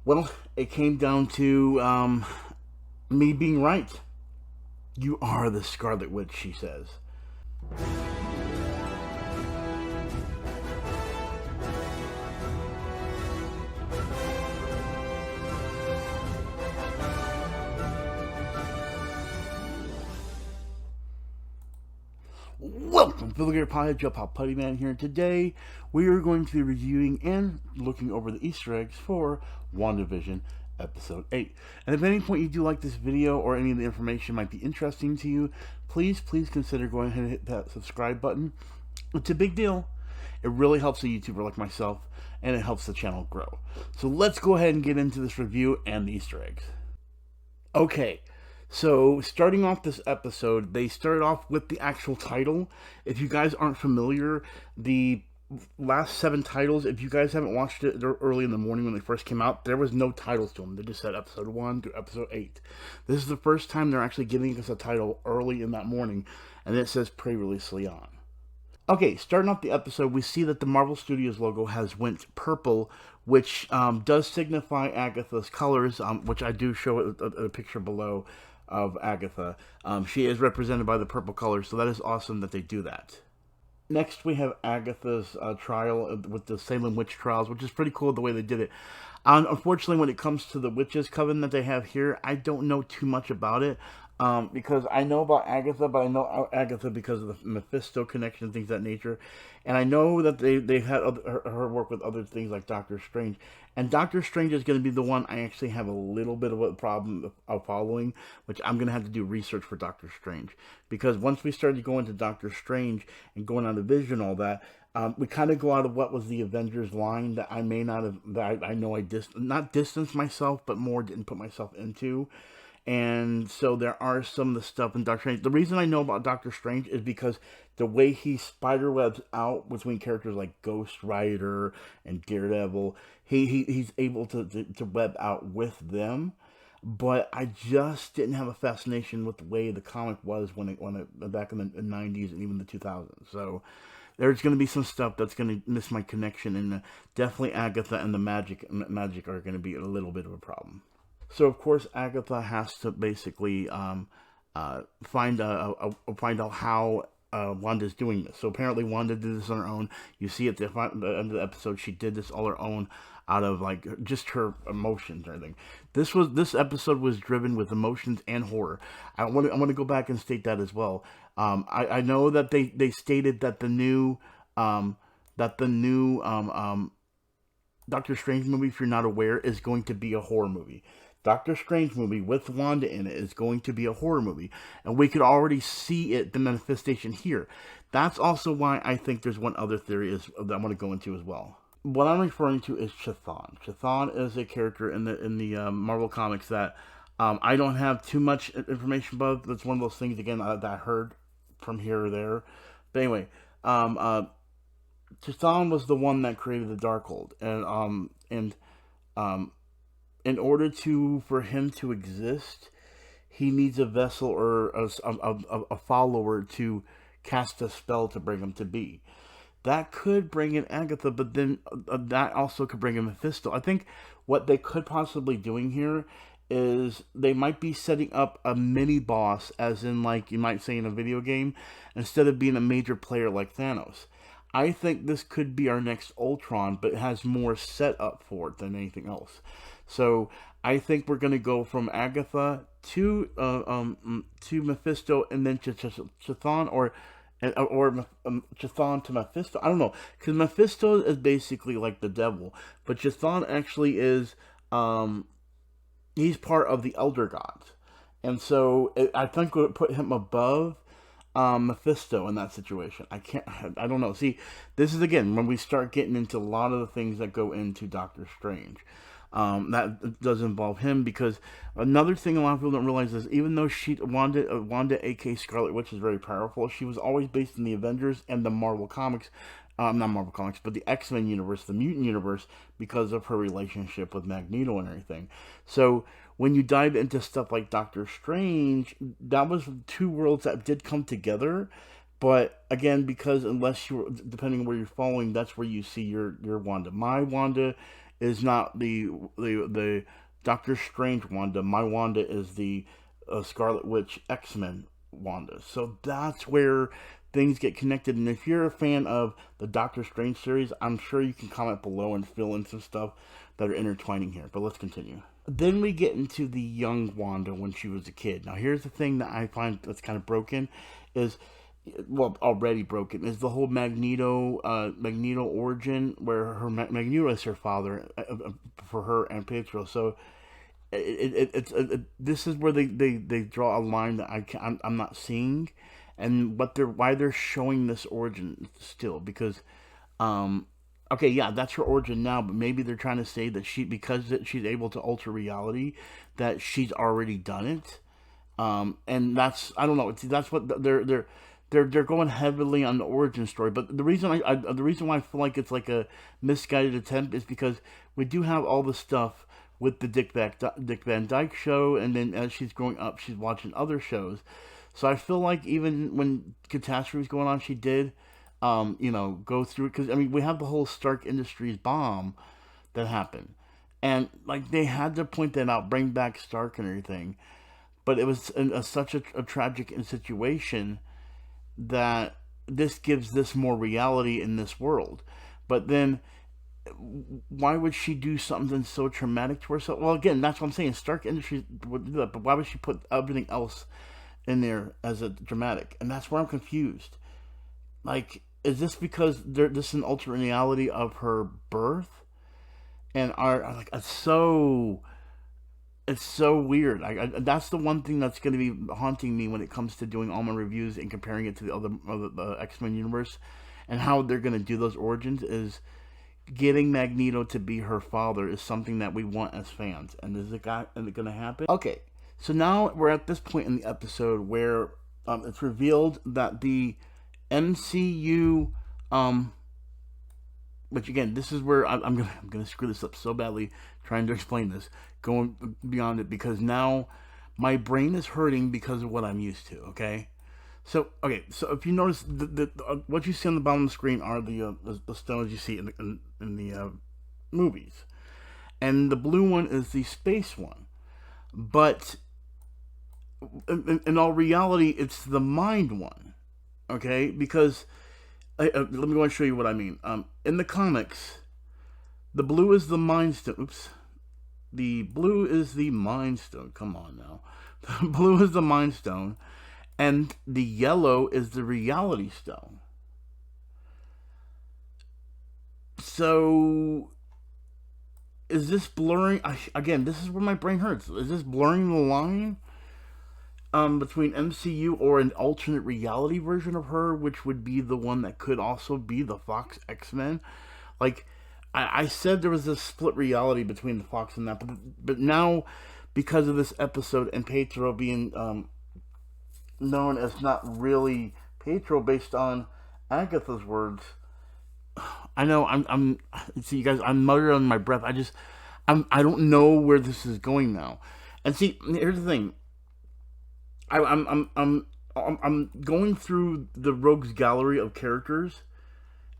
Well, it came down to me being right. You are the Scarlet Witch, she says. Welcome to the Great Pod, Joe Pop Putty Man here. Today, we are going to be reviewing and looking over the Easter eggs for Wandavision Episode 8. And if at any point you do like this video or any of the information might be interesting to you, please consider going ahead and hit that subscribe button. It's a big deal. It really helps a YouTuber like myself, and it helps the channel grow. So let's go ahead and get into this review and the Easter eggs. Okay, so starting off this episode, they started off with the actual title. If you guys aren't familiar, the last 7 titles, if you guys haven't watched it early in the morning when they first came out, there was no titles to them. They just said episode 1 to episode 8. This is the first time they're actually giving us a title early in that morning, and it says pre-release Leon. Okay, starting off the episode, we see that the Marvel Studios logo has went purple, which does signify Agatha's colors, which I do show a picture below of Agatha. She is represented by the purple colors, so that is awesome that they do that. Next, we have Agatha's trial with the Salem Witch Trials, which is pretty cool the way they did it. Unfortunately, when it comes to the Witches Coven that they have here, I don't know too much about it. Because I know about Agatha, but I know Agatha because of the Mephisto connection and things of that nature. And I know that they've had her work with other things like Doctor Strange. And Doctor Strange is going to be the one I actually have a little bit of a problem of following, which I'm going to have to do research for Doctor Strange. Because once we started going to Doctor Strange and going on Vision, all that, we kind of go out of what was the Avengers line that I may not have, that I know I not distanced myself, but more didn't put myself into. And so there are some of the stuff in Doctor Strange. The reason I know about Doctor Strange is because the way he spiderwebs out between characters like Ghost Rider and Daredevil, he's able to web out with them. But I just didn't have a fascination with the way the comic was when it back in the 90s and even the 2000s. So there's going to be some stuff that's going to miss my connection, and definitely Agatha and the magic are going to be a little bit of a problem. So of course Agatha has to basically find out how Wanda's doing this. So apparently Wanda did this on her own. You see at the end of the episode, she did this all her own out of like just her emotions and everything. This episode was driven with emotions and horror. I want to go back and state that as well. I know that they stated that the new Doctor Strange movie, if you're not aware, is going to be a horror movie. Doctor Strange movie with Wanda in it is going to be a horror movie. And we could already see it, the manifestation here. That's also why I think there's one other theory that I want to go into as well. What I'm referring to is Chthon. Chthon is a character in the Marvel Comics that I don't have too much information about. That's one of those things, again, that I heard from here or there. But anyway, Chthon was the one that created the Darkhold. And in order for him to exist, he needs a vessel or a follower to cast a spell to bring him to be. That could bring in Agatha, but then that also could bring in Mephisto. I think what they could possibly doing here is they might be setting up a mini boss, as in like you might say in a video game, instead of being a major player like Thanos. I think this could be our next Ultron, but it has more set up for it than anything else. So I think we're gonna go from Agatha to Mephisto, and then Chthon or Chthon to Mephisto. I don't know, because Mephisto is basically like the devil, but Chthon actually is he's part of the Elder Gods, and so I think we would put him above Mephisto in that situation. I don't know. See, this is again when we start getting into a lot of the things that go into Doctor Strange. That does involve him, because another thing a lot of people don't realize is even though Wanda, aka Scarlet Witch, is very powerful, she was always based in the Avengers and the Marvel Comics, not Marvel Comics, but the X-Men universe, the mutant universe, because of her relationship with Magneto and everything. So when you dive into stuff like Doctor Strange, that was 2 worlds that did come together. But again, because unless you're, depending on where you're following, that's where you see your Wanda. My Wanda is not the Doctor Strange Wanda. My Wanda is the Scarlet Witch X-Men Wanda. So that's where things get connected. And if you're a fan of the Doctor Strange series, I'm sure you can comment below and fill in some stuff that are intertwining here. But let's continue. Then we get into the young Wanda when she was a kid. Now here's the thing that I find that's kind of broken is, well, already broken, is the whole Magneto origin, where Magneto is her father for her and Pietro. So this is where they draw a line that I'm not seeing, and why they're showing this origin still, because okay, yeah, that's her origin now, but maybe they're trying to say that because she's able to alter reality, that she's already done it. And that's, I don't know. That's what they're going heavily on the origin story. But the reason the reason why I feel like it's like a misguided attempt is because we do have all the stuff with the Dick Van Dyke show, and then as she's growing up, she's watching other shows. So I feel like even when Catastrophe was going on, she did, go through it, because I mean we have the whole Stark Industries bomb that happened, and like they had to point that out, bring back Stark and everything. But it was such a tragic situation that this gives this more reality in this world. But then, why would she do something so traumatic to herself? Well, again, that's what I'm saying. Stark Industries would do that, but why would she put everything else in there as a dramatic? And that's where I'm confused. Like, is this because this is an alternate reality of her birth? And like, it's so weird. That's the one thing that's going to be haunting me when it comes to doing all my reviews and comparing it to the other X-Men universe, and how they're going to do those origins. Is getting Magneto to be her father is something that we want as fans, and is it going to happen? Okay, so now we're at this point in the episode where it's revealed that the MCU, which again, this is where I'm gonna screw this up so badly trying to explain this, going beyond it, because now my brain is hurting because of what I'm used to. Okay, so if you notice, what you see on the bottom of the screen are the stones you see in the movies, and the blue one is the space one, but in all reality, it's the mind one. Okay, because let me go and show you what I mean. In the comics, the blue is the Mind Stone. Oops. The blue is the Mind Stone. Come on now. The blue is the Mind Stone, and the yellow is the Reality Stone. So, is this blurring? Again, this is where my brain hurts. Is this blurring the line between MCU or an alternate reality version of her, which would be the one that could also be the Fox X-Men? Like, I said there was a split reality between the Fox and that, but now, because of this episode and Pietro being known as not really Pietro based on Agatha's words, I know I'm see, you guys, I'm muttering on my breath. I don't know where this is going now. And see, here's the thing. I'm going through the Rogues Gallery of characters,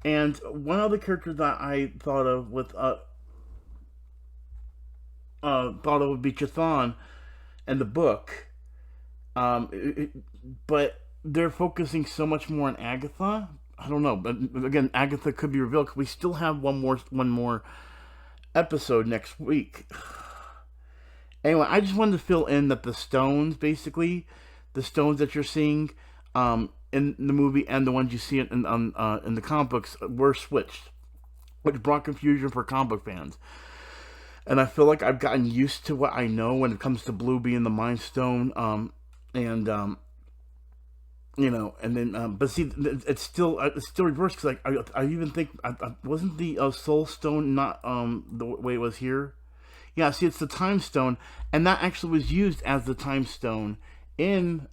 and one of the characters that I thought of would be Chthon and the book, but they're focusing so much more on Agatha. I don't know, but again, Agatha could be revealed, because we still have one more episode next week. Anyway, I just wanted to fill in that the stones, basically, the stones that you're seeing in the movie and the ones you see in the comic books were switched, which brought confusion for comic book fans. And I feel like I've gotten used to what I know when it comes to blue being the Mind Stone, and then but see, it's still reversed, because I even think wasn't the Soul Stone not the way it was here. Yeah, see, it's the Time Stone, and that actually was used as the Time Stone in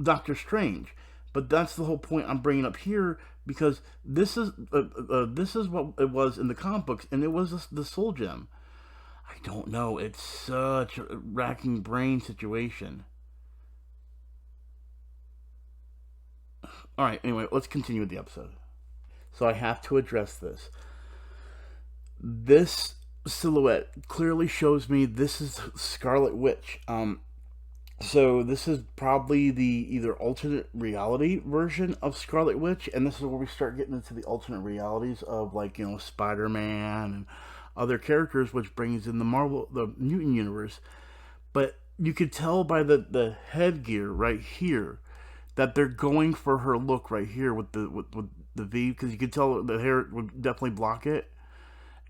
Doctor Strange. But that's the whole point I'm bringing up here, because this is what it was in the comic books, and it was the Soul Gem. I don't know. It's such a racking brain situation. All right. Anyway, let's continue with the episode. So I have to address this. This silhouette clearly shows me this is Scarlet Witch. So this is probably the either alternate reality version of Scarlet Witch, and this is where we start getting into the alternate realities of, like, you know, Spider-Man and other characters, which brings in the mutant universe. But you could tell by the headgear right here that they're going for her look right here with the V, because you could tell the hair would definitely block it,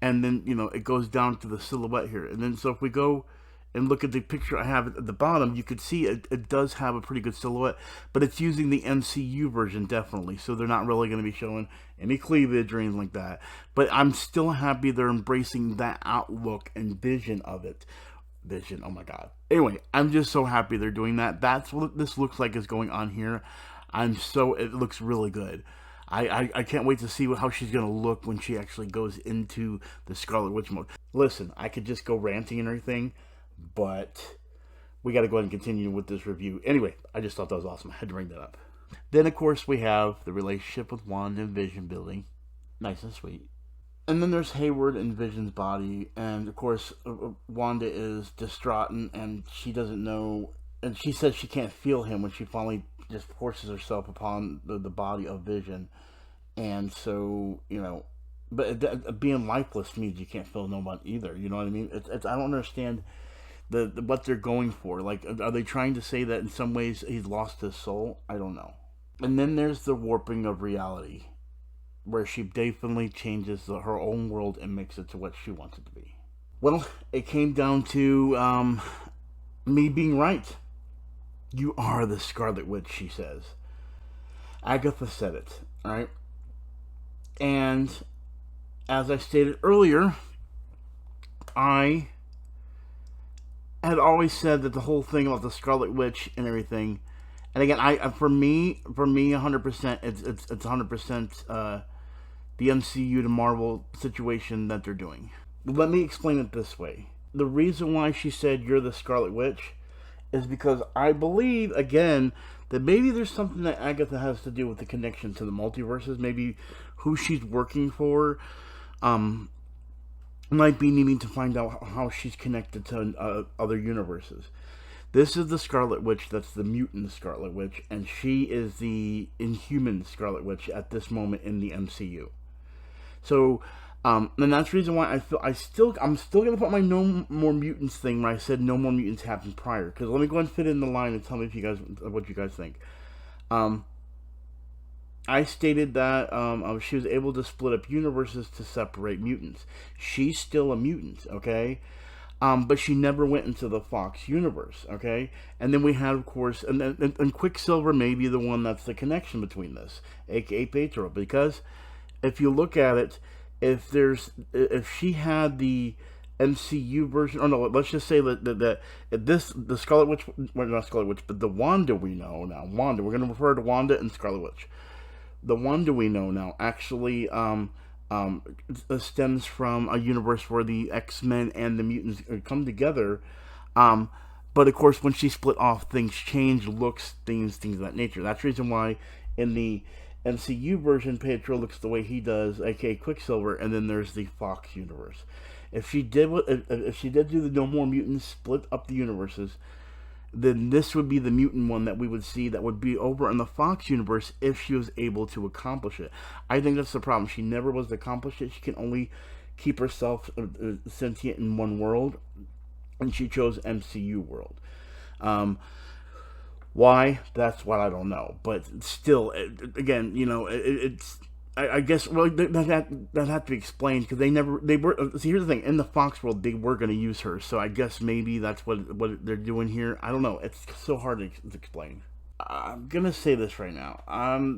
and then, you know, it goes down to the silhouette here. And then, so if we go and look at the picture I have at the bottom, you could see it does have a pretty good silhouette, but it's using the MCU version, definitely, so they're not really going to be showing any cleavage or anything like that. But I'm still happy they're embracing that outlook and vision of it. Vision, oh my god. Anyway, I'm just so happy they're doing that. That's what this looks like is going on here. It looks really good. I can't wait to see how she's going to look when she actually goes into the Scarlet Witch mode. Listen, I could just go ranting and everything, but we got to go ahead and continue with this review. Anyway, I just thought that was awesome. I had to bring that up. Then, of course, we have the relationship with Wanda and Vision building. Nice and sweet. And then there's Hayward and Vision's body. And, of course, Wanda is distraught and she doesn't know. And she says she can't feel him when she finally just forces herself upon the body of Vision. And so, you know, but being lifeless means you can't feel no one either. You know what I mean? I don't understand what they're going for. Like, are they trying to say that in some ways he's lost his soul? I don't know. And then there's the warping of reality, where she definitely changes her own world and makes it to what she wants it to be. Well, it came down to me being right. You are the Scarlet Witch, she says. Agatha said it, alright? And as I stated earlier, I had always said that the whole thing about the Scarlet Witch and everything, and again, for me, 100%, it's 100% the MCU to Marvel situation that they're doing. Let me explain it this way. The reason why she said you're the Scarlet Witch is because I believe, again, that maybe there's something that Agatha has to do with the connection to the multiverses. Maybe who she's working for might be needing to find out how she's connected to other universes. This is the Scarlet Witch that's the mutant Scarlet Witch, and she is the Inhuman Scarlet Witch at this moment in the MCU. So, and that's the reason why I'm still gonna put my no more mutants thing where I said no more mutants happened prior. Because let me go ahead and fit in the line and tell me what you guys think. I stated that she was able to split up universes to separate mutants. She's still a mutant, okay? But she never went into the Fox universe, okay? And then we had, of course, and Quicksilver may be the one that's the connection between this, aka Pietro, because if you look at it, if she had the MCU version, or no, let's just say that the Scarlet Witch, well, not Scarlet Witch, but the Wanda we know now, Wanda, we're going to refer to Wanda and Scarlet Witch. The Wanda we know now actually stems from a universe where the X-Men and the mutants come together. But of course, when she split off, things change, looks, things of that nature. That's the reason why in the MCU version, Pietro looks the way he does, aka Quicksilver, and then there's the Fox universe. If she did do the No More Mutants, split up the universes, then this would be the mutant one that we would see that would be over in the Fox universe if she was able to accomplish it. I think that's the problem. She never was to accomplish it. She can only keep herself sentient in one world, and she chose MCU world. Why? That's what I don't know. But still, again, you know, I guess, well, that had to be explained because they were. See, here's the thing: in the Fox world, they were going to use her, so I guess maybe that's what they're doing here. I don't know. It's so hard to explain. I'm gonna say this right now.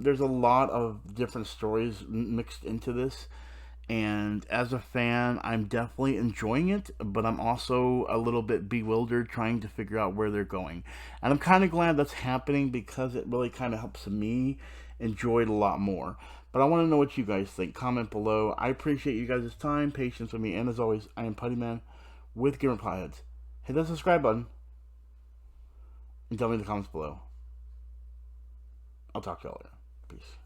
There's a lot of different stories mixed into this, and as a fan, I'm definitely enjoying it, but I'm also a little bit bewildered trying to figure out where they're going. And I'm kind of glad that's happening because it really kind of helps me enjoy it a lot more. But I want to know what you guys think. Comment below. I appreciate you guys' time, patience with me, and as always, I am Puttyman with Gamer Potheads. Hit that subscribe button, and tell me in the comments below. I'll talk to y'all later. Peace.